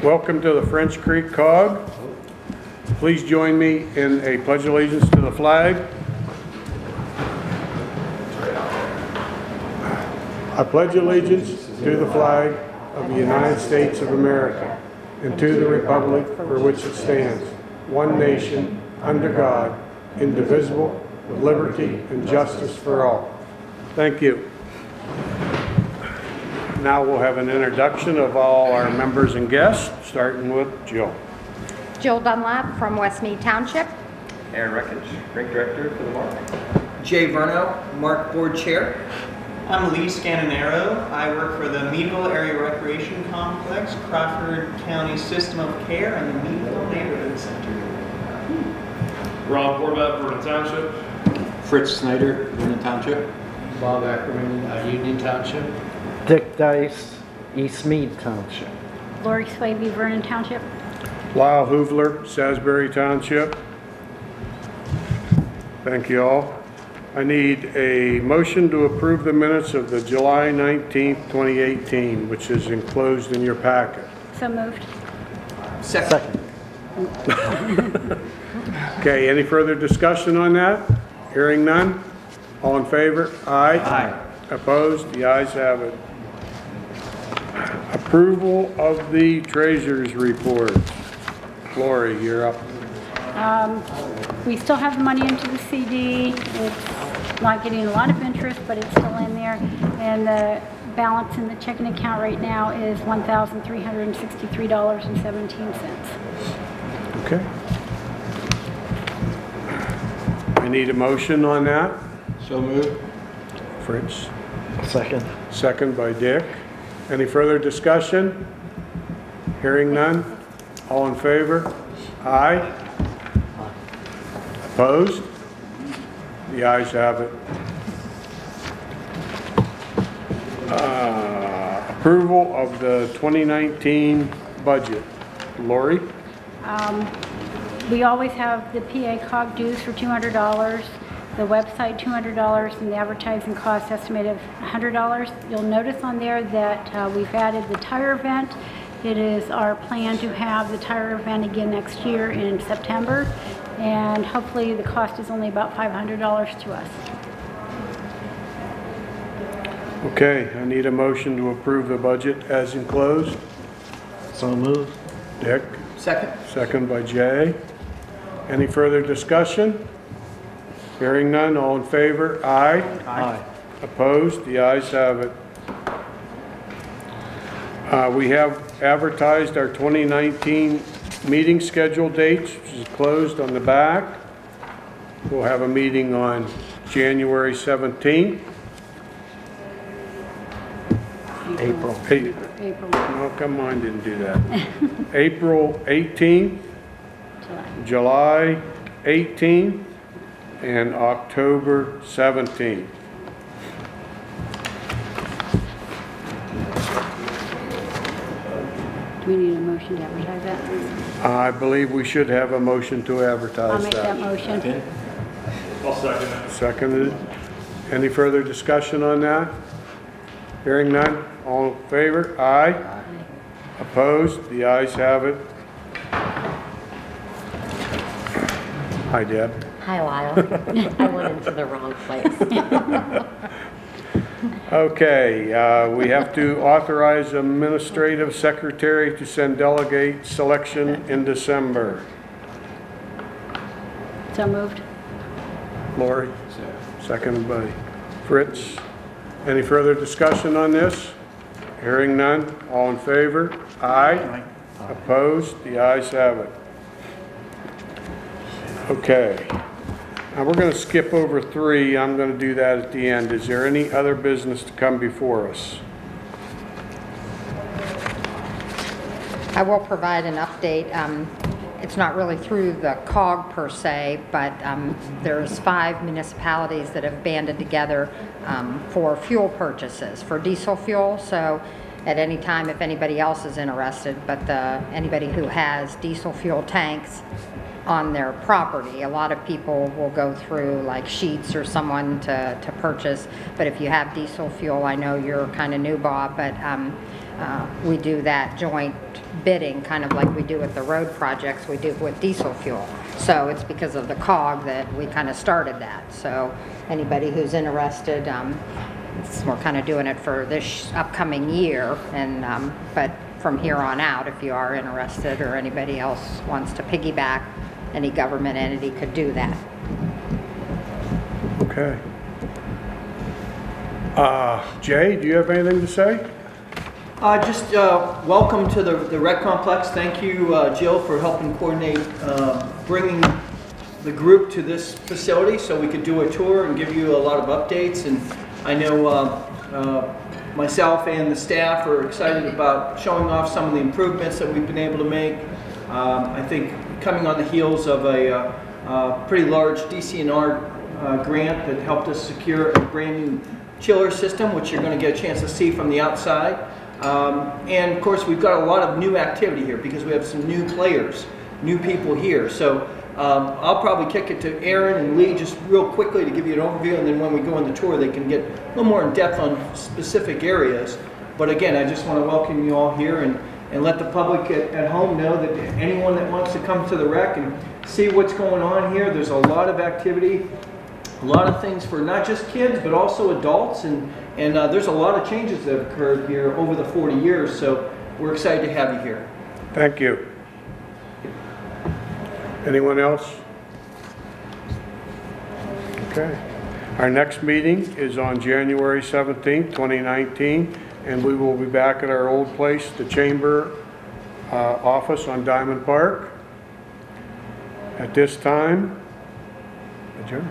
Welcome to the French Creek COG. Please join me in a pledge of allegiance to the flag. I pledge allegiance to the flag of the United States of America and to the republic for which it stands, one nation, under God, indivisible, with liberty and justice for all. Thank you. Now we'll have an introduction of all our members and guests, starting with Jill. Jill Dunlap from Westmead Township. Aaron Reckage, Rink Director for the MARC. Jay Verno, MARC Board Chair. I'm Lee Scananero. I work for the Meadville Area Recreation Complex, Crawford County System of Care, and the Meadville Neighborhood Center. Rob Horvath, Vernon Township. Fritz Snyder, Vernon Township. Bob Ackerman, Union Township. Dick Dice, East Mead Township. Lori Swaby, Vernon Township. Lyle Hoovler, Salisbury Township. Thank you all. I need a motion to approve the minutes of the July 19th, 2018, which is enclosed in your packet. So moved. Second. Okay, any further discussion on that? Hearing none? All in favor? Aye. Aye. Opposed? The ayes have it. Approval of the treasurer's report. Lori, you're up. We still have the money into the CD. It's not getting a lot of interest, but it's still in there. And the balance in the checking account right now is $1,363.17. Okay. I need a motion on that. So moved. Fritz. Second. Second by Dick. Any further discussion? Hearing none? All in favor? Aye. Opposed? The ayes have it. Approval of the 2019 budget. Lori? We always have the PA COG dues for $200, the website $200, and the advertising cost estimated of $100. You'll notice on there that we've added the tire event. It is our plan to have the tire event again next year in September, and hopefully the cost is only about $500 to us. Okay, I need a motion to approve the budget as enclosed. So moved. Dick? Second. Second by Jay. Any further discussion? Hearing none, all in favor? Aye. Aye. Opposed? The ayes have it. We have advertised our 2019 meeting schedule dates, which is closed on the back. We'll have a meeting on January 17th. April. April. No, come on, didn't do that. April 18th, July 18th, and October 17th. Do we need a motion to advertise that? I believe we should have a motion to advertise I'll make that motion. I'll second it. Seconded. Any further discussion on that? Hearing none, all in favor? Aye. Aye. Opposed? The ayes have it. Hi, Deb. Hi, Lyle. I went into the wrong place. Okay, we have to authorize administrative secretary to send delegate selection in December. So moved. Lori? Seconded by Fritz. Any further discussion on this? Hearing none, all in favor? Aye. Opposed? The ayes have it. Okay. Now we're going to skip over 3. I'm going to do that at the end. Is there any other business to come before us? I will provide an update. It's not really through the COG per se, but there's 5 municipalities that have banded together for fuel purchases, for diesel fuel. So at any time, if anybody else is interested, but anybody who has diesel fuel tanks on their property. A lot of people will go through like Sheets or someone to purchase, but if you have diesel fuel, I know you're kind of new, Bob, but we do that joint bidding, kind of like we do with the road projects, we do with diesel fuel. So it's because of the COG that we kind of started that. So anybody who's interested, we're kind of doing it for this upcoming year, and but from here on out, if you are interested or anybody else wants to piggyback, any government entity could do that. Okay. Jay, do you have anything to say? Just welcome to the rec complex. Thank you, Jill, for helping coordinate bringing the group to this facility so we could do a tour and give you a lot of updates. And I know myself and the staff are excited about showing off some of the improvements that we've been able to make. I think coming on the heels of a pretty large DCNR grant that helped us secure a brand new chiller system, which you're going to get a chance to see from the outside. And of course, we've got a lot of new activity here because we have some new players, new people here. So I'll probably kick it to Aaron and Lee just real quickly to give you an overview, and then when we go on the tour, they can get a little more in depth on specific areas. But again, I just want to welcome you all here and let the public at home know that anyone that wants to come to the rec and see what's going on here, there's a lot of activity, a lot of things for not just kids, but also adults, and there's a lot of changes that have occurred here over the 40 years, so we're excited to have you here. Thank you. Anyone else? Okay. Our next meeting is on January 17th, 2019, and we will be back at our old place, the Chamber office on Diamond Park. At this time, adjourn.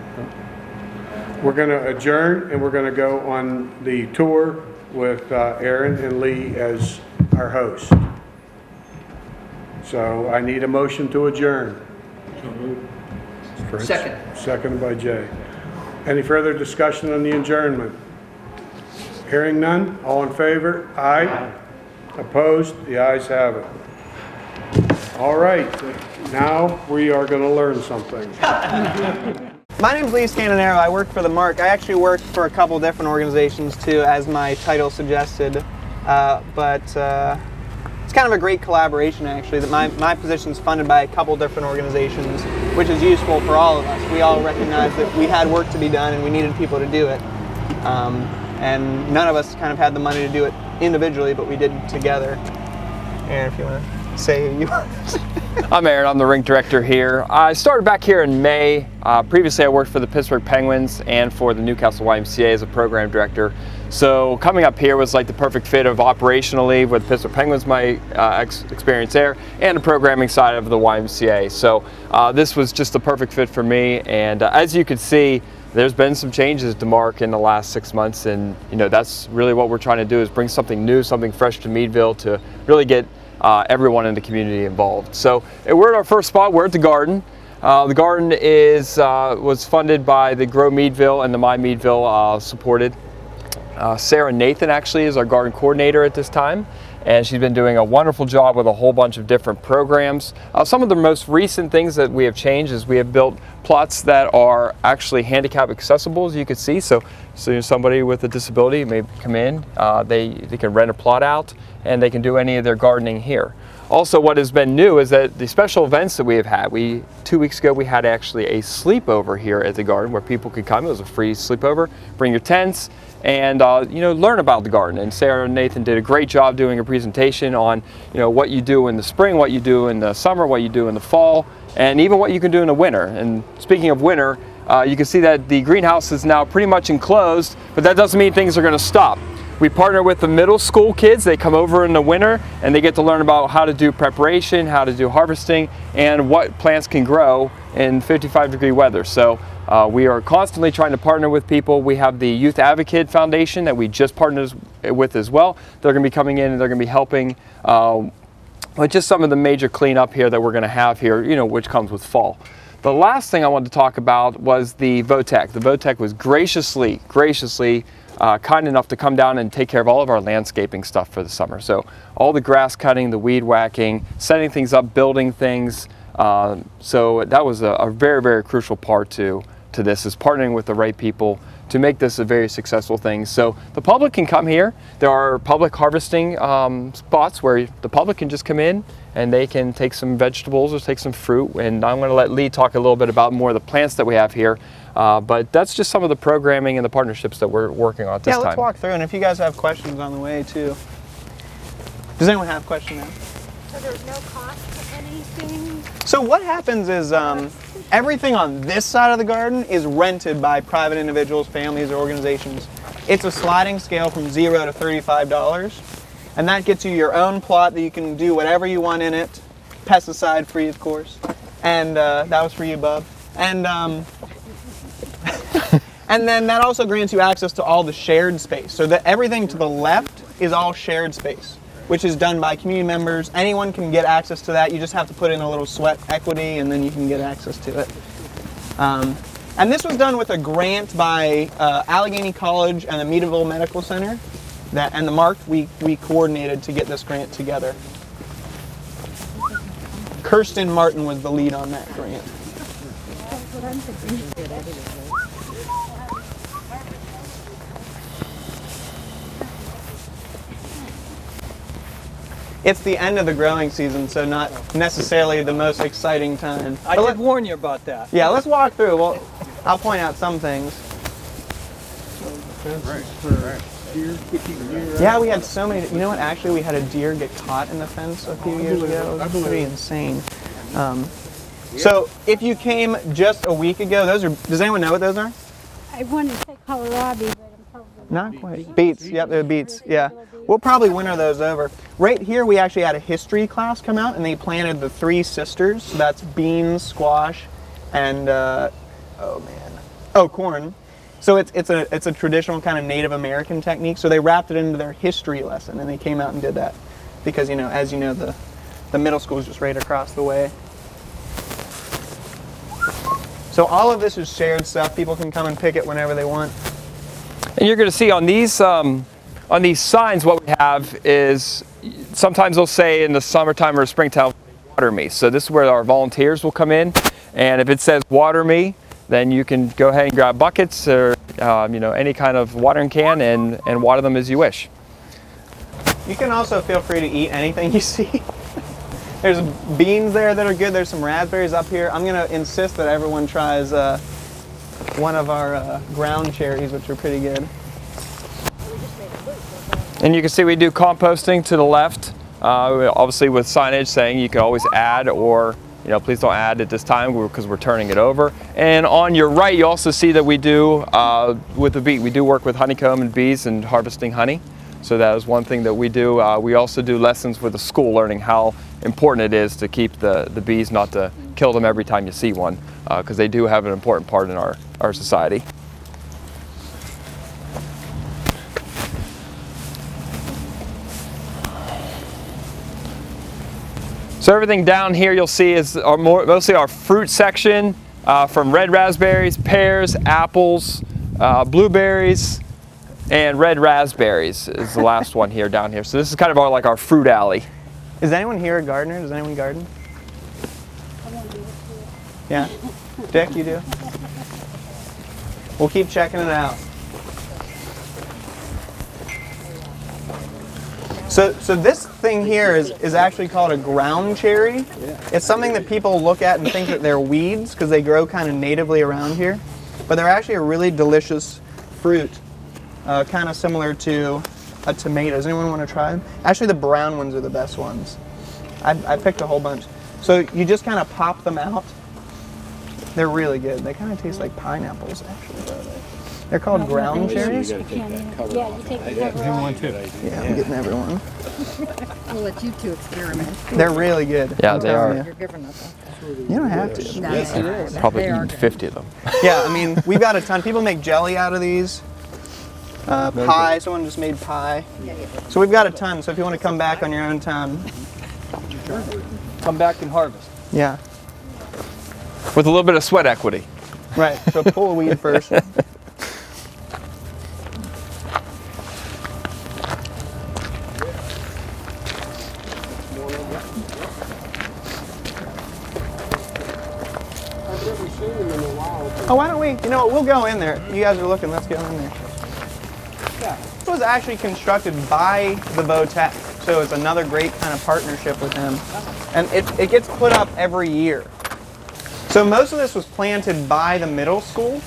We're going to adjourn, and we're going to go on the tour with Aaron and Lee as our hosts. So I need a motion to adjourn. Fritz. Second. Second by Jay. Any further discussion on the adjournment? Hearing none, all in favor? Aye. Opposed? The ayes have it. All right, now we are going to learn something. My name's Lee Scanonero. I work for the MARC. I actually work for a couple different organizations too, as my title suggested. But it's kind of a great collaboration actually, that my position is funded by a couple different organizations, which is useful for all of us. We all recognize that we had work to be done and we needed people to do it. And none of us kind of had the money to do it individually, but we did it together. Aaron, if you want to say who you are. I'm Aaron, I'm the rink director here. I started back here in May. Previously I worked for the Pittsburgh Penguins and for the Newcastle YMCA as a program director. So coming up here was like the perfect fit of operationally with the Pittsburgh Penguins, my experience there, and the programming side of the YMCA. So this was just the perfect fit for me, and as you can see, there's been some changes to MARC in the last 6 months, and you know, that's really what we're trying to do, is bring something new, something fresh to Meadville to really get everyone in the community involved. So we're at our first spot. We're at the garden. The garden was funded by the Grow Meadville and the My Meadville supported. Sarah Nathan actually is our garden coordinator at this time, and she's been doing a wonderful job with a whole bunch of different programs. Some of the most recent things that we have changed is we have built plots that are actually handicap accessible, as you can see. So somebody with a disability may come in, they can rent a plot out, and they can do any of their gardening here. Also, what has been new is that the special events that we have had, 2 weeks ago we had actually a sleepover here at the garden where people could come. It was a free sleepover. Bring your tents and you know, learn about the garden. And Sarah and Nathan did a great job doing a presentation on, you know, what you do in the spring, what you do in the summer, what you do in the fall, and even what you can do in the winter. And speaking of winter, you can see that the greenhouse is now pretty much enclosed, but that doesn't mean things are going to stop. We partner with the middle school kids. They come over in the winter and they get to learn about how to do preparation, how to do harvesting, and what plants can grow in 55-degree weather. So we are constantly trying to partner with people. We have the Youth Advocate Foundation that we just partnered with as well. They're going to be coming in and they're going to be helping with just some of the major cleanup here that we're going to have here, you know, which comes with fall. The last thing I wanted to talk about was the VOTEC. The VOTEC was graciously kind enough to come down and take care of all of our landscaping stuff for the summer. So all the grass cutting, the weed whacking, setting things up, building things. So that was a very, very crucial part to this, is partnering with the right people to make this a very successful thing. So the public can come here. There are public harvesting spots where the public can just come in and they can take some vegetables or take some fruit. And I'm going to let Lee talk a little bit about more of the plants that we have here. But that's just some of the programming and the partnerships that we're working on at this time. Yeah, let's walk through, and if you guys have questions on the way too. Does anyone have questions now? So there's no cost to anything? So what happens is everything on this side of the garden is rented by private individuals, families, or organizations. It's a sliding scale from $0 to $35, and that gets you your own plot that you can do whatever you want in it, pesticide free, of course. And that was for you, Bub. And and then that also grants you access to all the shared space. So that everything to the left is all shared space, which is done by community members. Anyone can get access to that. You just have to put in a little sweat equity and then you can get access to it. And this was done with a grant by Allegheny College and the Meadville Medical Center. And the MARC, we coordinated to get this grant together. Kirsten Martin was the lead on that grant. It's the end of the growing season, so not necessarily the most exciting time. I did warn you about that. Yeah, let's walk through. Well, I'll point out some things. Yeah, we had so many. You know what? Actually, we had a deer get caught in the fence a few years ago. It was pretty insane. So, if you came just a week ago, those are. Does anyone know what those are? I wanted to say kohlrabi, but I'm probably Not quite. Beets. Yep, they're beets. Yeah. We'll probably winter those over. Right here, we actually had a history class come out, and they planted the 3 sisters. So that's beans, squash, and corn. So it's a traditional kind of Native American technique. So they wrapped it into their history lesson, and they came out and did that because as you know, the middle school is just right across the way. So all of this is shared stuff. People can come and pick it whenever they want. And you're going to see on these signs, what we have is sometimes they'll say in the summertime or springtime, water me. So this is where our volunteers will come in, and if it says water me, then you can go ahead and grab buckets or any kind of watering can and water them as you wish. You can also feel free to eat anything you see. There's beans there that are good. There's some raspberries up here. I'm going to insist that everyone tries one of our ground cherries, which are pretty good. And you can see we do composting to the left, obviously with signage saying you can always add or please don't add at this time because we're turning it over. And on your right, you also see that we do, with the bee, we do work with honeycomb and bees and harvesting honey. So that is one thing that we do. We also do lessons with the school, learning how important it is to keep the bees, not to kill them every time you see one, because they do have an important part in our society. So everything down here you'll see is mostly our fruit section, from red raspberries, pears, apples, blueberries, and red raspberries is the last one here down here. So this is kind of our fruit alley. Is anyone here a gardener? Does anyone garden? Yeah. Dick, you do? We'll keep checking it out. So this thing here is actually called a ground cherry. It's something that people look at and think that they're weeds because they grow kind of natively around here. But they're actually a really delicious fruit, kind of similar to a tomato. Does anyone want to try them? Actually, the brown ones are the best ones. I picked a whole bunch. So you just kind of pop them out. They're really good. They kind of taste like pineapples, actually. They're called ground cherries. Yeah, you take the cover off. Yeah, I'm getting everyone. We'll let you two experiment. They're really good. Yeah, they are. You're giving us You don't have to. No, Probably eaten 50 of them. Yeah, I mean, we've got a ton. People make jelly out of these. Pie, someone just made pie. So we've got a ton, so if you want to come back on your own time. Come back and harvest. Yeah. With a little bit of sweat equity. Right, so pull a weed first. I've never seen them in a while. Oh, why don't we, you know what, we'll go in there. You guys are looking, let's go in there. Yeah. It was actually constructed by the Tech, so it's another great kind of partnership with him. And it gets put up every year. So most of this was planted by the middle school.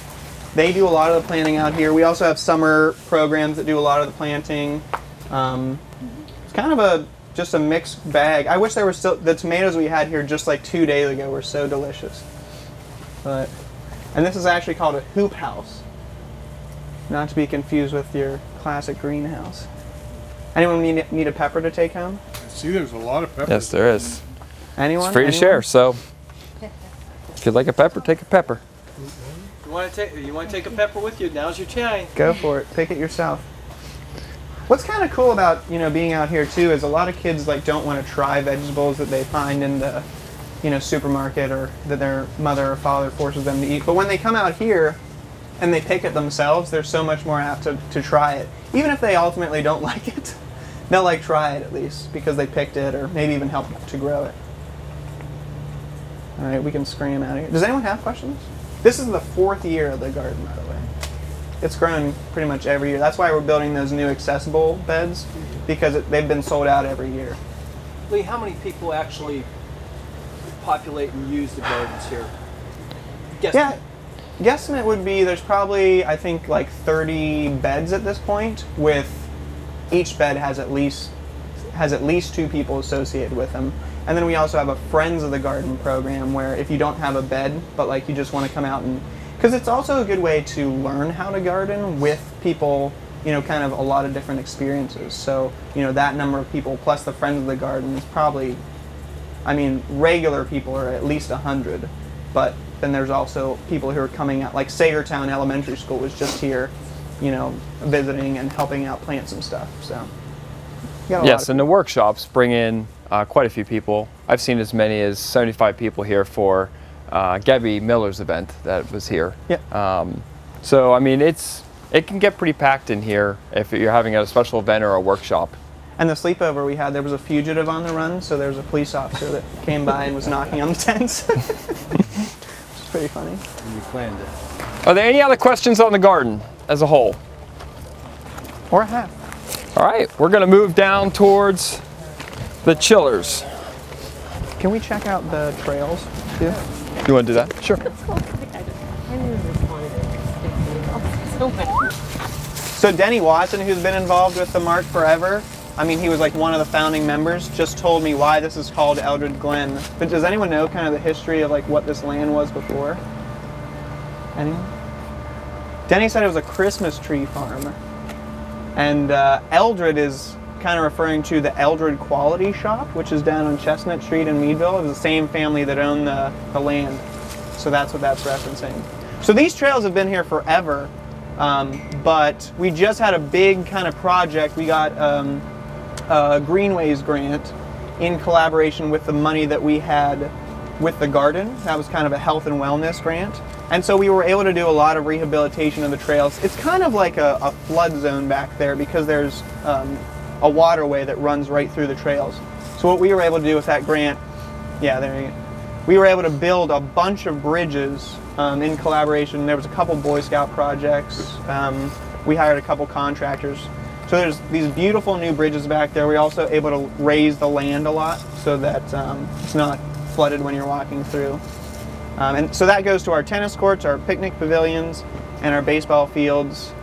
They do a lot of the planting out here. We also have summer programs that do a lot of the planting. It's kind of just a mixed bag. I wish there were still, the tomatoes we had here just like 2 days ago were so delicious. And this is actually called a hoop house. Not to be confused with your classic greenhouse. Anyone need a pepper to take home? See, there's a lot of peppers. Yes, there is. Anyone? It's free to share, so if you'd like a pepper, take a pepper. You want to take a pepper with you? Now's your chance. Go for it. Pick it yourself. What's kind of cool about, you know, being out here too is a lot of kids like don't want to try vegetables that they find in the, you know, supermarket or that their mother or father forces them to eat. But when they come out here and they pick it themselves, they're so much more apt to try it. Even if they ultimately don't like it, they'll like try it at least because they picked it or maybe even help to grow it. All right, we can scream out of here. Does anyone have questions? This is the 4th year of the garden, by the way. It's grown pretty much every year. That's why we're building those new accessible beds, because they've been sold out every year. Lee, how many people actually populate and use the gardens here? Yeah, guesstimate would be there's probably, I think, like 30 beds at this point, with each bed has at least 2 people associated with them. And then we also have a Friends of the Garden program where if you don't have a bed, but like you just want to come out and, because it's also a good way to learn how to garden with people, you know, kind of a lot of different experiences. So, you know, that number of people plus the Friends of the Garden is probably, I mean, regular people are at least 100, but then there's also people who are coming out, like Sagertown Elementary School was just here, you know, visiting and helping out plant some stuff, so. Yes, and the workshops bring in quite a few people. I've seen as many as 75 people here for Gabby Miller's event that was here. Yeah. So I mean, it can get pretty packed in here if you're having a special event or a workshop. And the sleepover we had, there was a fugitive on the run, so there was a police officer that came by and was knocking on the tents. It's pretty funny. And you planned it. Are there any other questions on the garden as a whole? Or a half. All right, we're going to move down towards the chillers. Can we check out the trails too? You want to do that? Sure. So Denny Watson, who's been involved with the MARC forever, I mean, he was like one of the founding members, just told me why this is called Eldred Glen. But does anyone know kind of the history of like what this land was before? Anyone? Denny said it was a Christmas tree farm. And Eldred is kind of referring to the Eldred Quality Shop, which is down on Chestnut Street in Meadville. It was the same family that owned the land. So that's what that's referencing. So these trails have been here forever, but we just had a big kind of project. We got a Greenways grant in collaboration with the money that we had with the garden. That was kind of a health and wellness grant. And so we were able to do a lot of rehabilitation of the trails. It's kind of like a flood zone back there because there's a waterway that runs right through the trails. So what we were able to do with that grant, yeah, there you go. We were able to build a bunch of bridges in collaboration. There was a couple Boy Scout projects. We hired a couple contractors. So there's these beautiful new bridges back there. We're also able to raise the land a lot so that it's not flooded when you're walking through. And so that goes to our tennis courts, our picnic pavilions, and our baseball fields.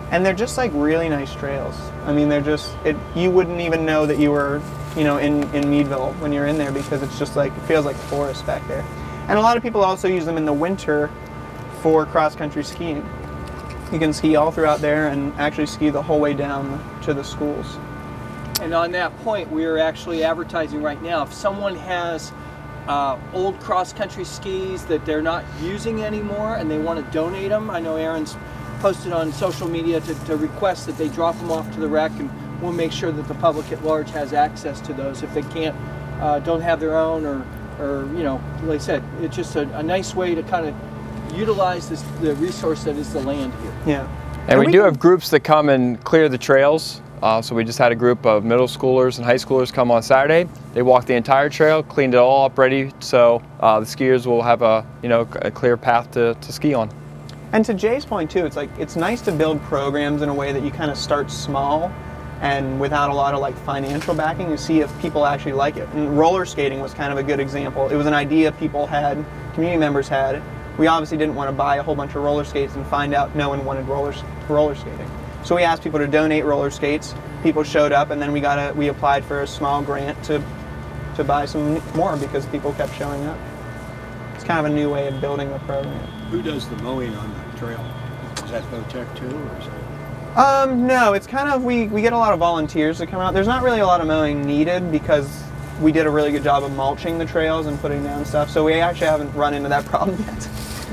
And they're just like really nice trails. I mean, they're just, you wouldn't even know that you were, you know, in Meadville when you're in there because it's just like, it feels like forest back there. And a lot of people also use them in the winter for cross-country skiing. You can ski all throughout there and actually ski the whole way down to the schools. And on that point, we are actually advertising right now. If someone has old cross-country skis that they're not using anymore and they want to donate them, I know Aaron's posted on social media to request that they drop them off to the rec, and we'll make sure that the public at large has access to those if they can't, don't have their own, or you know, like I said, it's just a nice way to kind of utilize the resource that is the land here. Yeah. And we do have groups that come and clear the trails. So we just had a group of middle schoolers and high schoolers come on Saturday. They walked the entire trail, cleaned it all up ready, so the skiers will have a clear path to ski on. And to Jay's point too, it's nice to build programs in a way that you kind of start small and without a lot of like financial backing to see if people actually like it. And roller skating was kind of a good example. It was an idea people had, community members had. We obviously didn't want to buy a whole bunch of roller skates and find out no one wanted roller skating. So we asked people to donate roller skates. People showed up, and then we applied for a small grant to buy some more because people kept showing up. It's kind of a new way of building the program. Who does the mowing on the trail? Is that VOTEC too, or is it? No, it's kind of, we get a lot of volunteers that come out. There's not really a lot of mowing needed because we did a really good job of mulching the trails and putting down stuff, so we actually haven't run into that problem yet.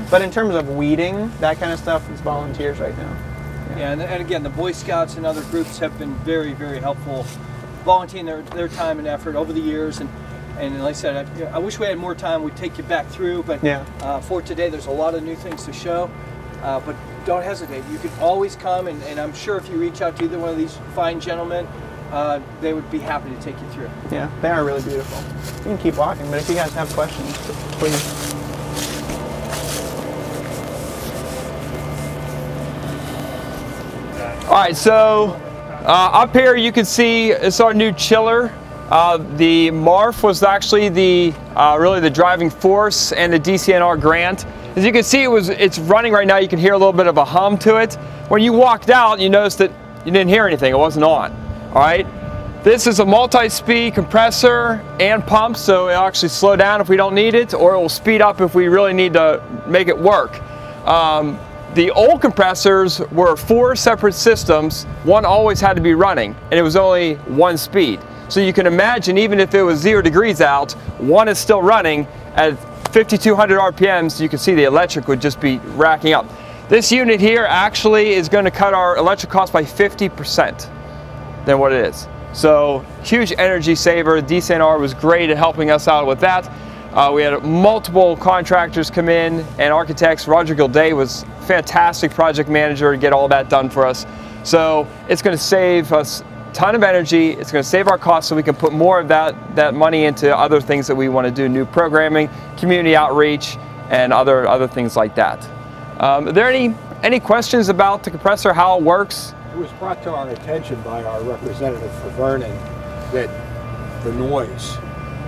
But in terms of weeding, that kind of stuff, it's volunteers right now. Yeah, and again, the Boy Scouts and other groups have been very, very helpful, volunteering their time and effort over the years. And like I said, I wish we had more time. We'd take you back through, but for today, there's a lot of new things to show. But don't hesitate. You can always come, and I'm sure if you reach out to either one of these fine gentlemen, they would be happy to take you through. Yeah, they are really beautiful. You can keep walking, but if you guys have questions, please. All right, so up here you can see it's our new chiller. The MARF was actually really the driving force and the DCNR grant. As you can see, it's running right now. You can hear a little bit of a hum to it. When you walked out, you noticed that you didn't hear anything. It wasn't on. All right. This is a multi-speed compressor and pump, so it'll actually slow down if we don't need it, or it will speed up if we really need to make it work. The old compressors were 4 separate systems. One always had to be running, and it was only 1 speed. So you can imagine, even if it was 0 degrees out, one is still running at 5,200 RPMs. You can see the electric would just be racking up. This unit here actually is going to cut our electric cost by 50% than what it is. So huge energy saver. DCNR was great at helping us out with that. We had multiple contractors come in and architects. Roger Gilday was fantastic project manager to get all that done for us. So it's going to save us a ton of energy. It's going to save our costs so we can put more of that money into other things that we want to do, new programming, community outreach, and other things like that. Are there any questions about the compressor, how it works? It was brought to our attention by our representative for Vernon that the noise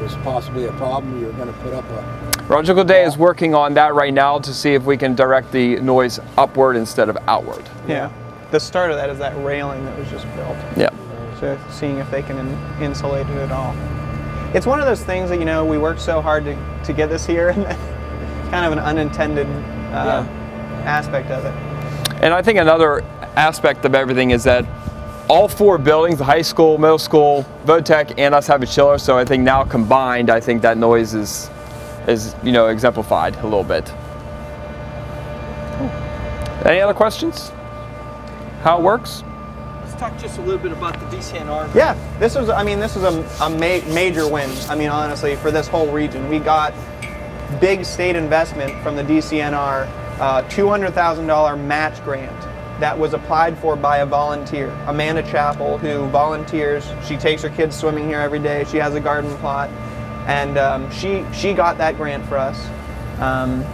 was possibly a problem. You're going to put up a... Roger Gilday is working on that right now to see if we can direct the noise upward instead of outward. Yeah. The start of that is that railing that was just built. Yeah. So seeing if they can insulate it at all. It's one of those things that, you know, we worked so hard to get this here, and it's kind of an unintended aspect of it. And I think another aspect of everything is that all 4 buildings, the high school, middle school, VOTEC, and us have a chiller, so I think now combined, I think that noise is you know, exemplified a little bit. Cool. Any other questions? How it works? Let's talk just a little bit about the DCNR. Yeah, this was a major win. I mean, honestly, for this whole region. We got big state investment from the DCNR, $200,000 match grant that was applied for by a volunteer, Amanda Chappell, who volunteers. She takes her kids swimming here every day. She has a garden plot, and she got that grant for us.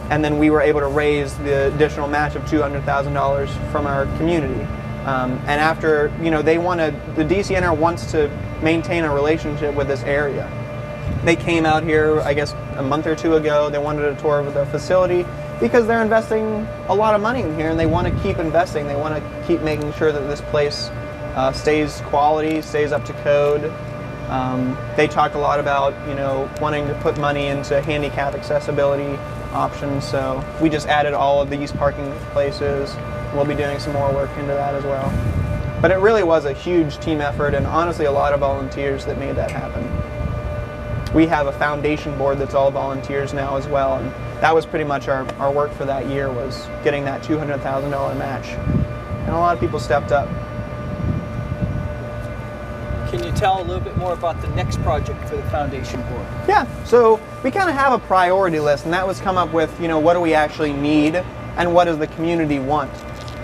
And then we were able to raise the additional match of $200,000 from our community. And after, you know, the DCNR wants to maintain a relationship with this area. They came out here, I guess, a month or 2 ago. They wanted a tour of the facility because they're investing a lot of money in here, and they want to keep investing. They want to keep making sure that this place stays quality, stays up to code. They talked a lot about, you know, wanting to put money into handicap accessibility options. So we just added all of these parking places. We'll be doing some more work into that as well. But it really was a huge team effort, and honestly a lot of volunteers that made that happen. We have a foundation board that's all volunteers now as well, and that was pretty much our work for that year, was getting that $200,000 match. And a lot of people stepped up. Can you tell a little bit more about the next project for the foundation board? Yeah, so we kind of have a priority list, and that was come up with, you know, what do we actually need and what does the community want?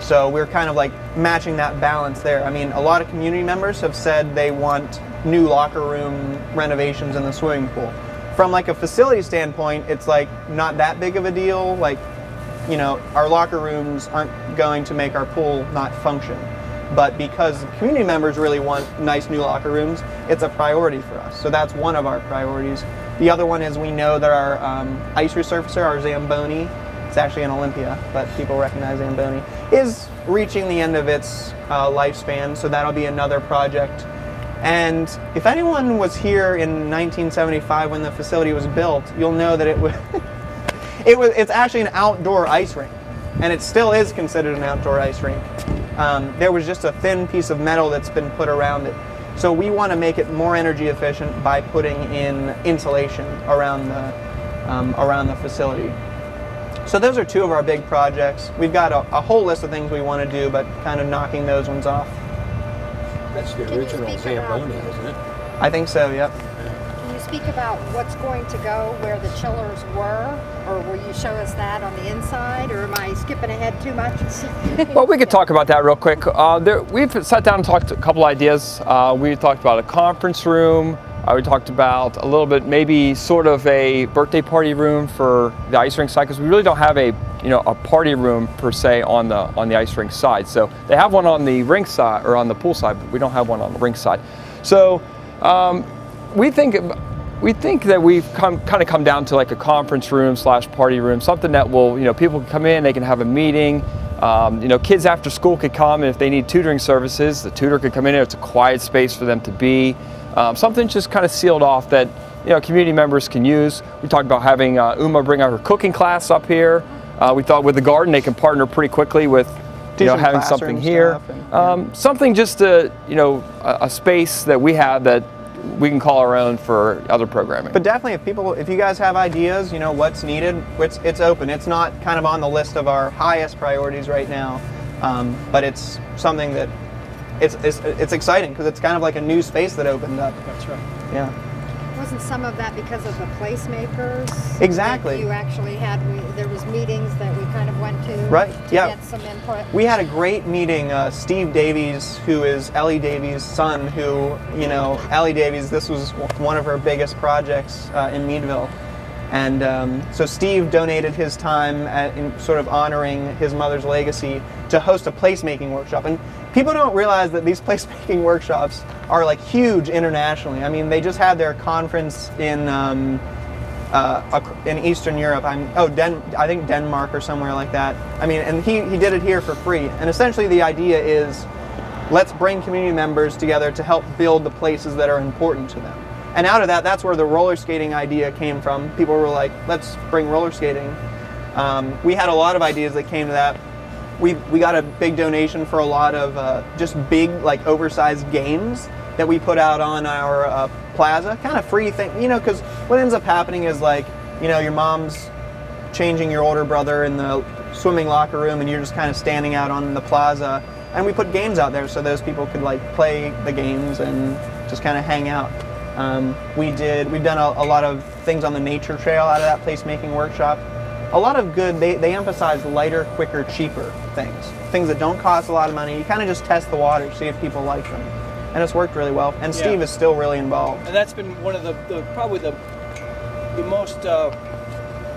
So we're kind of like matching that balance there. I mean, a lot of community members have said they want new locker room renovations in the swimming pool. From like a facility standpoint, it's like not that big of a deal. Like, you know, our locker rooms aren't going to make our pool not function. But because community members really want nice new locker rooms, it's a priority for us. So that's one of our priorities. The other one is we know that our ice resurfacer, our Zamboni, it's actually in Olympia, but people recognize Zamboni, is reaching the end of its lifespan, so that'll be another project. And if anyone was here in 1975 when the facility was built, you'll know that it's actually an outdoor ice rink, and it still is considered an outdoor ice rink. There was just a thin piece of metal that's been put around it. So we want to make it more energy efficient by putting in insulation around the facility. So those are two of our big projects. We've got a whole list of things we want to do, but kind of knocking those ones off. That's the original Zamboni, isn't it? I think so, yep. Can you speak about what's going to go where the chillers were, or will you show us that on the inside, or am I skipping ahead too much? Well, we could talk about that real quick. We've sat down and talked a couple ideas. We talked about a conference room. We talked about a little bit, maybe sort of a birthday party room for the ice rink side, because we really don't have a party room per se on the ice rink side. So they have one on the rink side or on the pool side, but we don't have one on the rink side. So we think that we've kind of come down to like a conference room / party room, something that will, people can come in, they can have a meeting. Kids after school could come, and if they need tutoring services, the tutor could come in. It's a quiet space for them to be. Something just kind of sealed off that community members can use. We talked about having Uma bring out her cooking class up here. We thought with the garden they can partner pretty quickly with having something here. Something just to, a space that we have that we can call our own for other programming. But definitely, if you guys have ideas, what's needed, it's open. It's not kind of on the list of our highest priorities right now, but it's something that it's exciting because it's kind of like a new space that opened up. That's right. Yeah. Wasn't some of that because of the placemakers? Exactly. That you actually had, there was meetings that we kind of went to get some input. We had a great meeting. Steve Davies, who is Ellie Davies' son, who, Ellie Davies, this was one of her biggest projects in Meadville. And so Steve donated his time in sort of honoring his mother's legacy to host a placemaking workshop. And people don't realize that these placemaking workshops are like huge internationally. I mean, they just had their conference in Eastern Europe. I think Denmark or somewhere like that. I mean, and he did it here for free. And essentially the idea is, let's bring community members together to help build the places that are important to them. And out of that, that's where the roller skating idea came from. People were like, let's bring roller skating. We had a lot of ideas that came to that. We got a big donation for a lot of just big, like oversized games that we put out on our plaza, kind of free thing, because what ends up happening is like, your mom's changing your older brother in the swimming locker room and you're just kind of standing out on the plaza, and we put games out there so those people could like play the games and just kind of hang out. We've done a lot of things on the nature trail out of that placemaking workshop. A lot of good, they emphasize lighter, quicker, cheaper things that don't cost a lot of money. You kind of just test the water, see if people like them. And it's worked really well. And Steve is still really involved. And that's been one of probably the most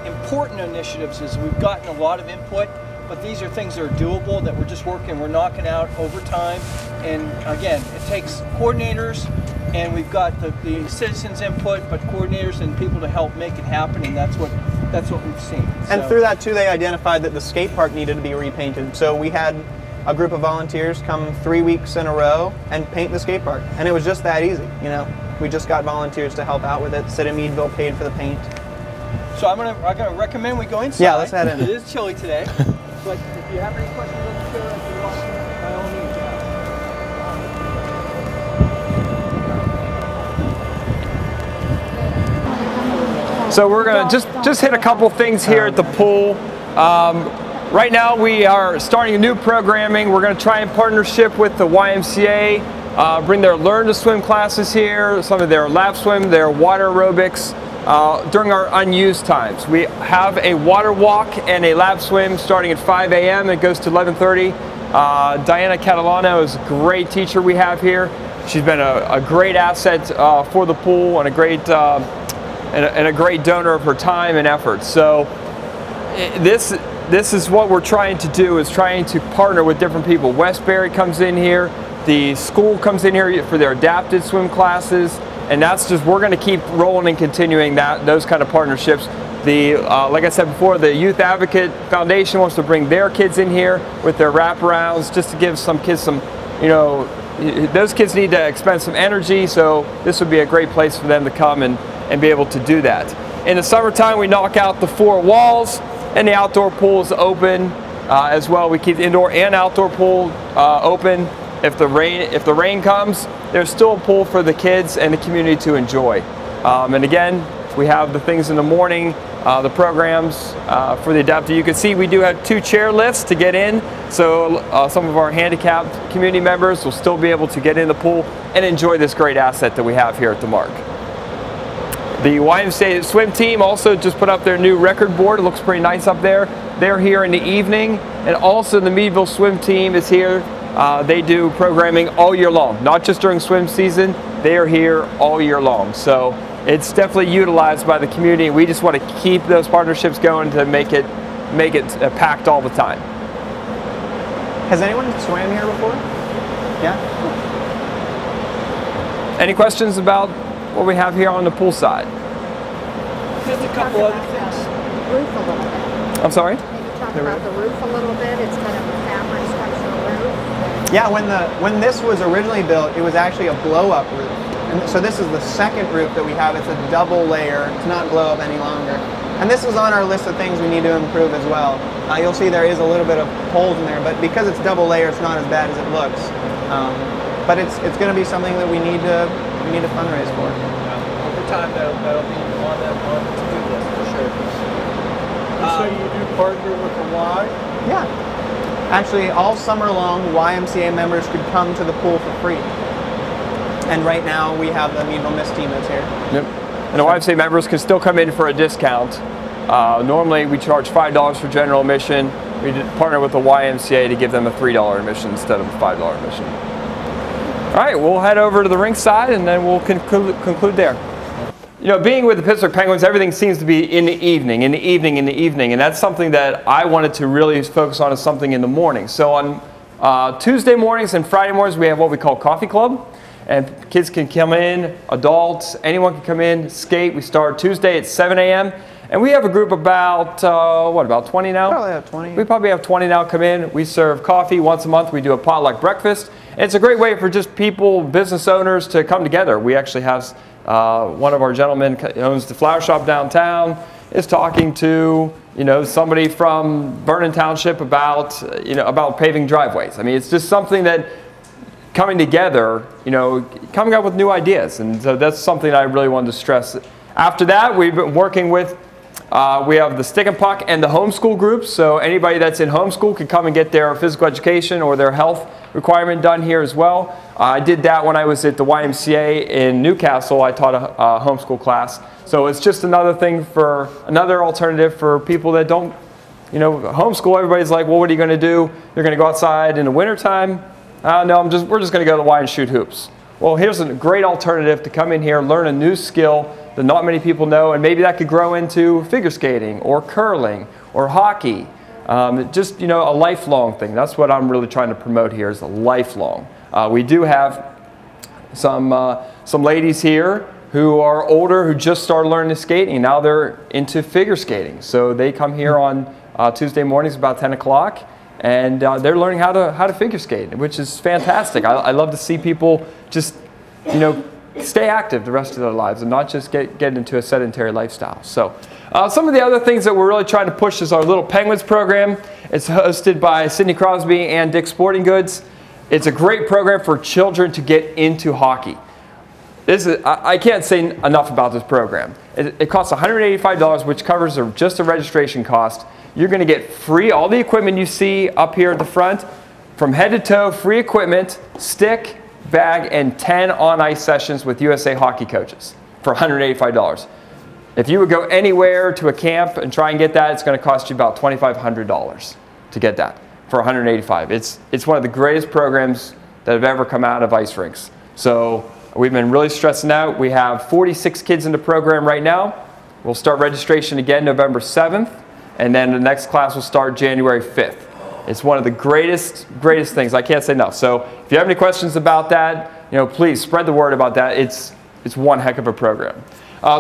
important initiatives is we've gotten a lot of input, but these are things that are doable, that we're just working, we're knocking out over time. And again, it takes coordinators, and we've got the citizens' input, but coordinators and people to help make it happen, and that's what we've seen. And through that too, they identified that the skate park needed to be repainted. So we had a group of volunteers come 3 weeks in a row and paint the skate park, and it was just that easy. We just got volunteers to help out with it. City of Meadville paid for the paint. So I'm gonna recommend we go inside. Yeah, let's head in. It is chilly today, but if you have any questions on the chair, if you want, by all means. So we're gonna just hit a couple things here at the pool. Right now we are starting a new programming. We're gonna try in partnership with the YMCA, bring their Learn to Swim classes here, some of their lap swim, their water aerobics during our unused times. We have a water walk and a lap swim starting at 5 a.m. It goes to 11:30. Diana Catalano is a great teacher we have here. She's been a great asset for the pool and a great donor of her time and effort. So this this is what we're trying to do, is trying to partner with different people. Westbury comes in here, the school comes in here for their adapted swim classes, and that's just, we're going to keep rolling and continuing those kind of partnerships. Like I said before, the Youth Advocate Foundation wants to bring their kids in here with their wraparounds, just to give some kids some, those kids need to expend some energy, so this would be a great place for them to come and be able to do that. In the summertime, we knock out the 4 walls, and the outdoor pool is open as well. We keep the indoor and outdoor pool open. If the rain comes, there's still a pool for the kids and the community to enjoy. And again, we have the things in the morning, the programs for the adapted. You can see we do have 2 chair lifts to get in, so some of our handicapped community members will still be able to get in the pool and enjoy this great asset that we have here at the MARC. The YMCA swim team also just put up their new record board. It looks pretty nice up there. They're here in the evening, and also the Meadville swim team is here. They do programming all year long, not just during swim season. They are here all year long. So it's definitely utilized by the community. We just want to keep those partnerships going to make it packed all the time. Has anyone swam here before? Yeah? Any questions about what we have here on the pool side? There's a couple other things. Roof a little bit. I'm sorry? Maybe talk about the roof a little bit. It's kind of a fabric structural roof. Yeah, when this was originally built, it was actually a blow-up roof. And so this is the second roof that we have. It's a double layer. It's not blow-up any longer. And this was on our list of things we need to improve as well. You'll see there is a little bit of holes in there, but because it's double layer, it's not as bad as it looks. But it's going to be something that we need to fundraise for. Over time, that'll be on the to-do list for sure. So you do partner with the Y? Yeah. Actually, all summer long, YMCA members could come to the pool for free. And right now, we have the Meadville Miss team that's here. Yep. And the YMCA members can still come in for a discount. Normally, we charge $5 for general admission. We partner with the YMCA to give them a $3 admission instead of a $5 admission. All right, we'll head over to the rink side, and then we'll conclude there. Being with the Pittsburgh Penguins, everything seems to be in the evening, and that's something that I wanted to really focus on, as something in the morning. So on Tuesday mornings and Friday mornings, we have what we call Coffee Club, and kids can come in, adults, anyone can come in, skate. We start Tuesday at 7 a.m., and we have a group about 20 now? Probably have 20. We probably have 20 now come in. We serve coffee once a month. We do a potluck breakfast. And it's a great way for just people, business owners, to come together. We actually have one of our gentlemen who owns the flower shop downtown is talking to somebody from Vernon Township about paving driveways. I mean, it's just something that coming together, coming up with new ideas, and so that's something I really wanted to stress. After that, we've been working with. We have the Stick and Puck and the homeschool groups, so anybody that's in homeschool can come and get their physical education or their health requirement done here as well. I did that when I was at the YMCA in Newcastle. I taught a homeschool class, so it's just another alternative for people that don't, homeschool. Everybody's like, well, what are you going to do? You're going to go outside in the wintertime? No, we're just going to go to the Y and shoot hoops. Well, here's a great alternative to come in here, learn a new skill that not many people know, and maybe that could grow into figure skating or curling or hockey. Just a lifelong thing. That's what I'm really trying to promote here, is a lifelong. We do have some ladies here who are older, who just started learning skating. Now they're into figure skating. So they come here on Tuesday mornings about 10 o'clock, and they're learning how to figure skate, which is fantastic. I love to see people just, stay active the rest of their lives and not just get into a sedentary lifestyle. So some of the other things that we're really trying to push is our Little Penguins program. It's hosted by Sidney Crosby and Dick's Sporting Goods. It's a great program for children to get into hockey. I can't say enough about this program. It costs $185, which covers just the registration cost. You're going to get free, all the equipment you see up here at the front, from head to toe, free equipment, stick, bag, and 10 on-ice sessions with USA hockey coaches for $185. If you would go anywhere to a camp and try and get that, it's going to cost you about $2,500 to get that for $185. It's one of the greatest programs that have ever come out of ice rinks. So we've been really stressing out. We have 46 kids in the program right now. We'll start registration again November 7th. and then the next class will start January 5th. It's one of the greatest things. I can't say enough. So if you have any questions about that, please spread the word about that. It's one heck of a program.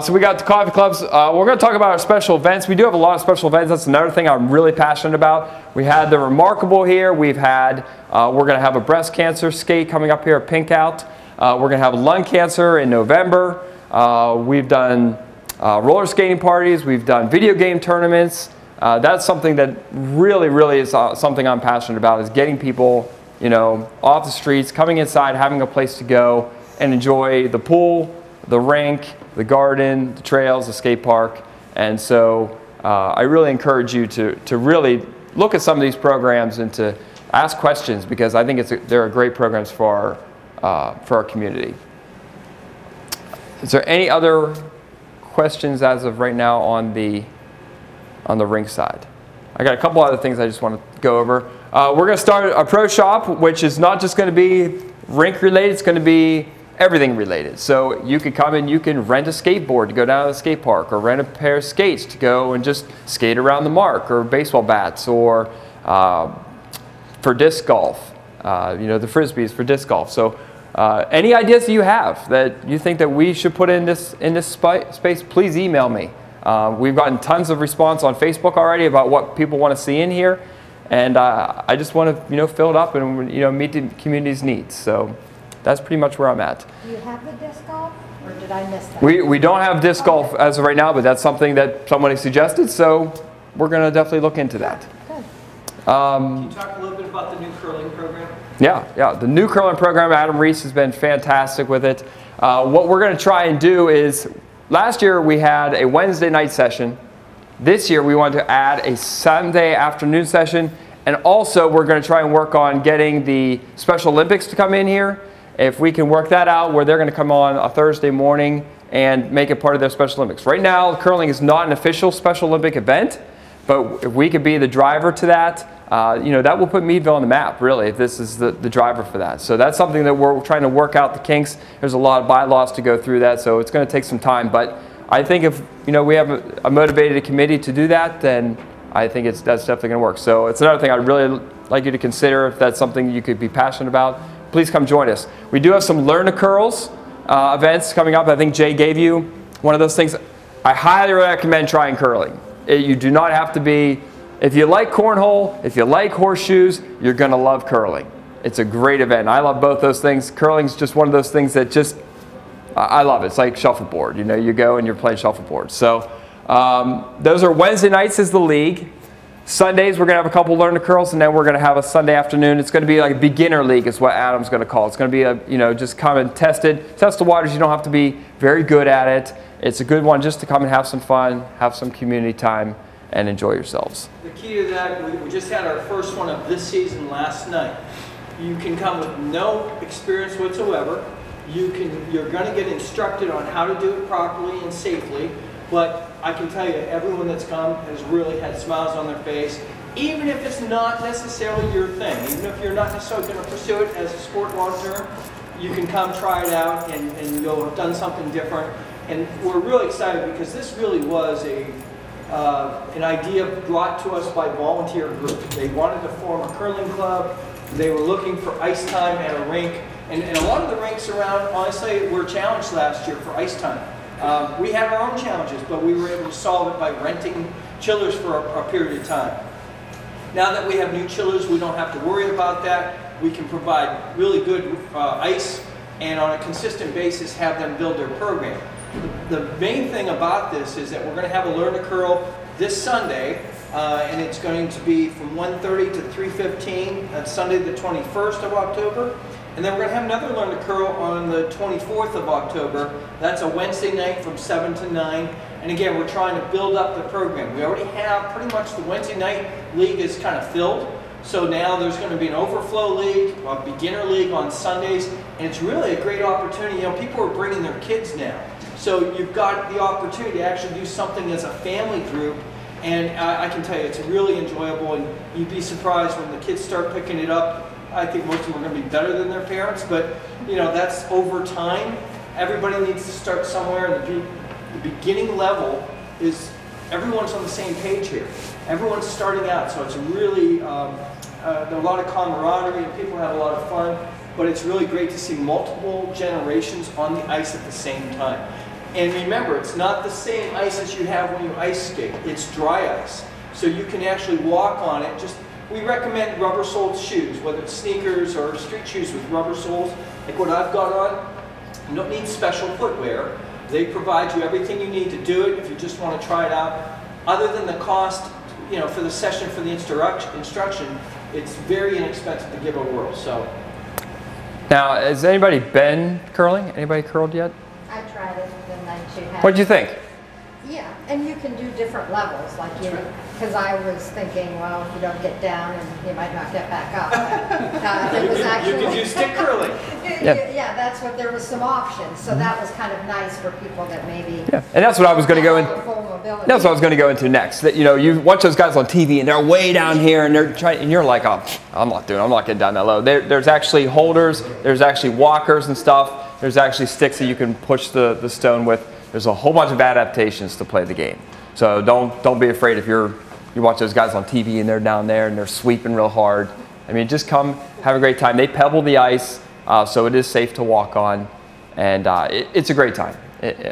So we got the coffee clubs. We're going to talk about our special events. We do have a lot of special events. That's another thing I'm really passionate about. We had the Remarkable here. We've had, we're going to have a breast cancer skate coming up here at Pink Out. We're going to have lung cancer in November. We've done roller skating parties. We've done video game tournaments. That's something that really is something I'm passionate about, is getting people, off the streets, coming inside, having a place to go and enjoy the pool, the rink, the garden, the trails, the skate park. And so I really encourage you to really look at some of these programs and to ask questions, because I think they're great programs for our community. Is there any other questions as of right now on the rink side? I got a couple other things I just want to go over. We're going to start a pro shop, which is not just going to be rink related, it's going to be everything related. So you can come and you can rent a skateboard to go down to the skate park, or rent a pair of skates to go and just skate around the MARC, or baseball bats, or for disc golf, the frisbees for disc golf. So any ideas that you have that you think that we should put in this space, please email me. We've gotten tons of response on Facebook already about what people want to see in here, and I just want to fill it up and meet the community's needs. So that's pretty much where I'm at. Do you have the disc golf, or did I miss that? We don't have disc golf as of right now, but that's something that somebody suggested, so we're going to definitely look into that. Good. Can you talk a little bit about the new curling program? Yeah, the new curling program, Adam Reese has been fantastic with it. What we're going to try and do is, last year we had a Wednesday night session. This year we want to add a Sunday afternoon session, and also we're going to try and work on getting the Special Olympics to come in here. If we can work that out, where they're going to come on a Thursday morning and make it part of their Special Olympics. Right now, curling is not an official Special Olympic event, but if we could be the driver to that, that will put Meadville on the map, really, if this is the driver for that. So that's something that we're trying to work out the kinks. There's a lot of bylaws to go through that, so it's going to take some time. But I think if we have a motivated committee to do that, then I think that's definitely going to work. So it's another thing I'd really like you to consider. If that's something you could be passionate about, please come join us. We do have some Learn to Curls events coming up. I think Jay gave you one of those things. I highly recommend trying curling. You do not have to be, if you like cornhole, if you like horseshoes, you're going to love curling. It's a great event. I love both those things. Curling's just one of those things that just, I love it. It's like shuffleboard. You go and you're playing shuffleboard. So those are Wednesday nights is the league. Sundays, we're going to have a couple Learn to Curls, and then we're going to have a Sunday afternoon. It's going to be like a beginner league is what Adam's going to call it. It's going to be just come and test the waters. You don't have to be very good at it. It's a good one just to come and have some fun, have some community time, and enjoy yourselves. The key to that, we just had our first one of this season last night. You can come with no experience whatsoever. You're going to get instructed on how to do it properly and safely. But I can tell you, everyone that's come has really had smiles on their face, even if it's not necessarily your thing. Even if you're not necessarily going to pursue it as a sport long term, you can come try it out and you'll have done something different. And we're really excited because this really was an idea brought to us by volunteer group. They wanted to form a curling club. They were looking for ice time at a rink. And a lot of the rinks around, honestly, were challenged last year for ice time. We have our own challenges, but we were able to solve it by renting chillers for a period of time. Now that we have new chillers, we don't have to worry about that. We can provide really good ice and on a consistent basis have them build their program. The main thing about this is that we're going to have a Learn to Curl this Sunday, and it's going to be from 1:30 to 3:15. That's Sunday the 21st of October. And then we're going to have another Learn to Curl on the 24th of October. That's a Wednesday night from 7 to 9. And again, we're trying to build up the program. We already have pretty much the Wednesday night league is kind of filled. So now there's going to be an overflow league, a beginner league on Sundays. And it's really a great opportunity. People are bringing their kids now. So you've got the opportunity to actually do something as a family group. And I can tell you, it's really enjoyable. And you'd be surprised when the kids start picking it up. I think most of them are going to be better than their parents, but that's over time. Everybody needs to start somewhere, and the beginning level is everyone's on the same page here. everyone's starting out, so it's really, there are a lot of camaraderie and people have a lot of fun, but it's really great to see multiple generations on the ice at the same time. And remember, it's not the same ice as you have when you ice skate. It's dry ice. So you can actually walk on it. We recommend rubber-soled shoes, whether it's sneakers or street shoes with rubber soles, like what I've got on. You don't need special footwear. They provide you everything you need to do it if you just want to try it out. Other than the cost, you know, for the session, for the instruction, it's very inexpensive to give a whirl. So. Now, has anybody been curling? Anybody curled yet? I tried it the night you had. What'd you think? Yeah, and you can do different levels, like you, because I was thinking, well, if you don't get down, and you might not get back up. It was actually, you can do stick curling. Yeah, that's what, there was some options, so that was kind of nice for people that maybe. Yeah, and that's what I was going to go in. That's what I was going to go into next. That, you know, you watch those guys on TV and they're way down here and they're trying, and you're like, oh, I'm not getting down that low. There's actually holders, there's actually walkers and stuff. There's actually sticks that you can push the stone with. There's a whole bunch of adaptations to play the game. So don't be afraid if you watch those guys on TV and they're down there and they're sweeping real hard. I mean, just come, have a great time. They pebble the ice, so it is safe to walk on, and it's a great time.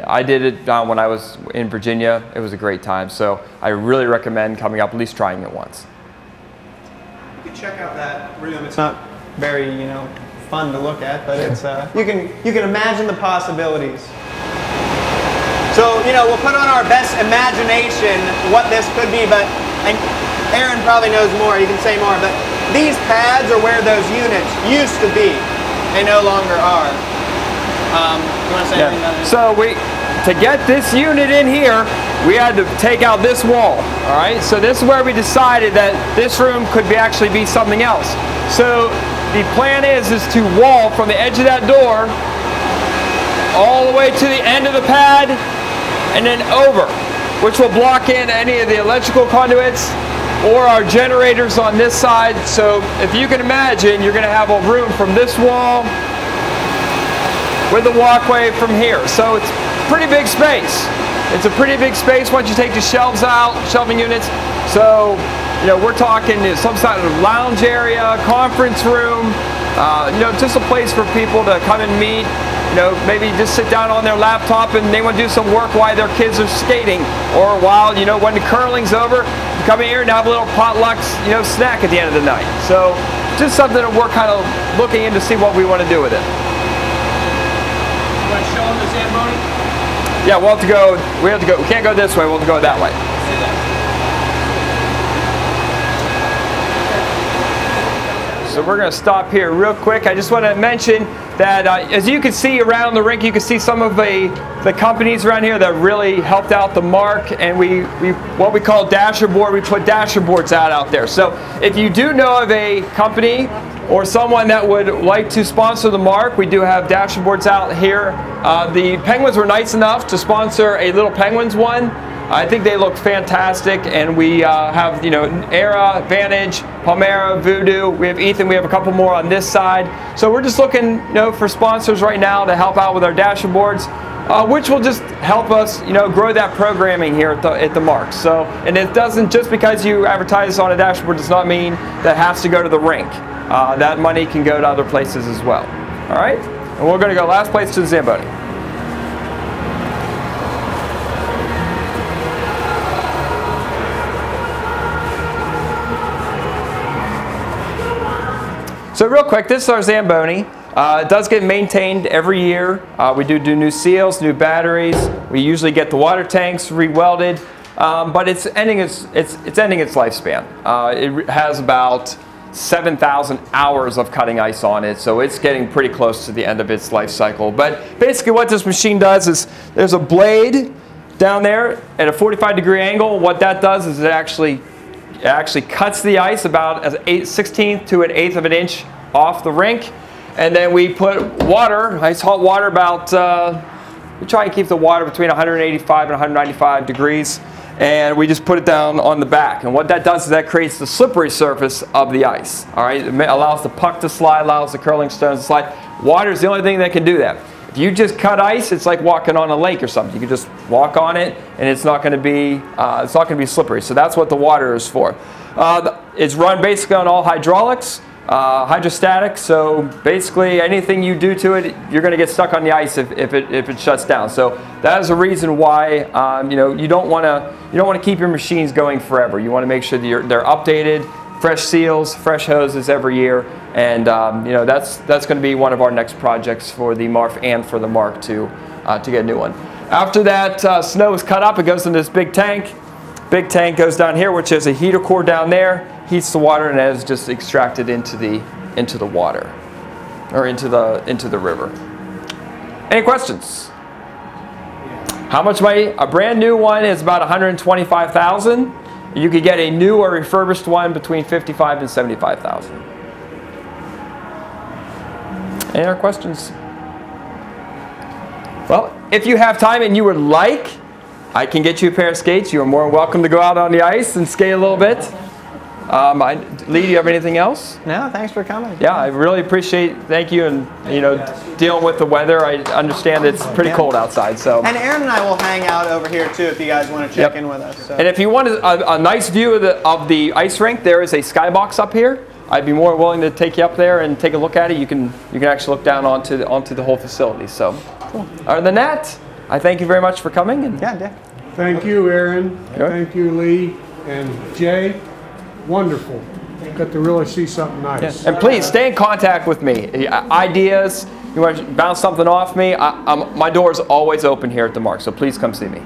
I did it when I was in Virginia. It was a great time. So I really recommend coming up, at least trying it once. You can check out that room. It's not very, you know, fun to look at, but it's you can imagine the possibilities. So, you know, we'll put on our best imagination what this could be, but and Aaron probably knows more, he can say more, but these pads are where those units used to be. They no longer are. You want to say anything about it? So to get this unit in here, we had to take out this wall, all right? So this is where we decided that this room could actually be something else. So the plan is to wall from the edge of that door all the way to the end of the pad, and then over, which will block in any of the electrical conduits or our generators on this side. So if you can imagine, you're going to have a room from this wall with the walkway from here. So it's pretty big space. It's a pretty big space once you take the shelves out, shelving units. So, you know, we're talking some sort of lounge area, conference room, you know, just a place for people to come and meet. You know, maybe just sit down on their laptop and they want to do some work while their kids are skating, or while, you know, when the curling's over, you come in here and have a little potlucks, you know, snack at the end of the night. So just something that we're kind of looking in to see what we want to do with it. You want to show them the Zamboni? Yeah, we'll have to go. We can't go this way. We'll have to go that way. So we're going to stop here real quick. I just want to mention that as you can see around the rink, you can see some of the companies around here that really helped out the MARC, and what we call dasher board, we put dasher boards out there. So if you do know of a company or someone that would like to sponsor the MARC, we do have dasher boards out here. The Penguins were nice enough to sponsor a Little Penguins one. I think they look fantastic, and we have, you know, Era, Vantage, Palmera, Voodoo. We have Ethan. We have a couple more on this side. So we're just looking, you know, for sponsors right now to help out with our dasher boards, which will just help us, you know, grow that programming here at the MARC. So, and it doesn't, just because you advertise on a dashboard does not mean that has to go to the rink. That money can go to other places as well. All right, and we're going to go last place to the Zamboni. So real quick, this is our Zamboni. It does get maintained every year. We do new seals, new batteries. We usually get the water tanks re-welded, but it's ending its lifespan. It has about 7,000 hours of cutting ice on it, so it's getting pretty close to the end of its life cycle. But basically what this machine does is there's a blade down there at a 45-degree angle. What that does is it actually cuts the ice about an 1/16th to an 1/8 of an inch off the rink, and then we put water, nice hot water, about we try and keep the water between 185 and 195 degrees, and we just put it down on the back. And what that does is that creates the slippery surface of the ice. All right, it allows the puck to slide, allows the curling stones to slide. Water is the only thing that can do that. If you just cut ice, it's like walking on a lake or something. You can just walk on it, and it's not going to be slippery. So that's what the water is for. It's run basically on all hydraulics, hydrostatic. So basically, anything you do to it, you're going to get stuck on the ice if it shuts down. So that is a reason why you don't want to keep your machines going forever. You want to make sure that they're updated. Fresh seals, fresh hoses every year, and that's going to be one of our next projects for the MARF and for the MARC to get a new one. After that snow is cut up, it goes in this big tank. Big tank goes down here, which is a heater core down there, heats the water, and is just extracted into the water or into the river. Any questions? How much money? A brand new one is about $125,000. You could get a new or refurbished one between $55,000 and $75,000. Any other questions? Well, if you have time and you would like, I can get you a pair of skates. You are more than welcome to go out on the ice and skate a little bit. Lee, do you have anything else? No, thanks for coming. Yeah, I really appreciate. Thank you, and dealing with the weather. I understand it's pretty cold outside. So. And Aaron and I will hang out over here too if you guys want to check in with us. So. And if you want a nice view of the ice rink, there is a skybox up here. I'd be more willing to take you up there and take a look at it. You can actually look down onto the whole facility. So, cool. Other than that, I thank you very much for coming. And yeah. Thank you, Aaron. Thank you, Lee and Jay. Wonderful. Got to really see something nice. Yeah. And please stay in contact with me. Ideas, you want to bounce something off me, my door is always open here at the MARC, so please come see me.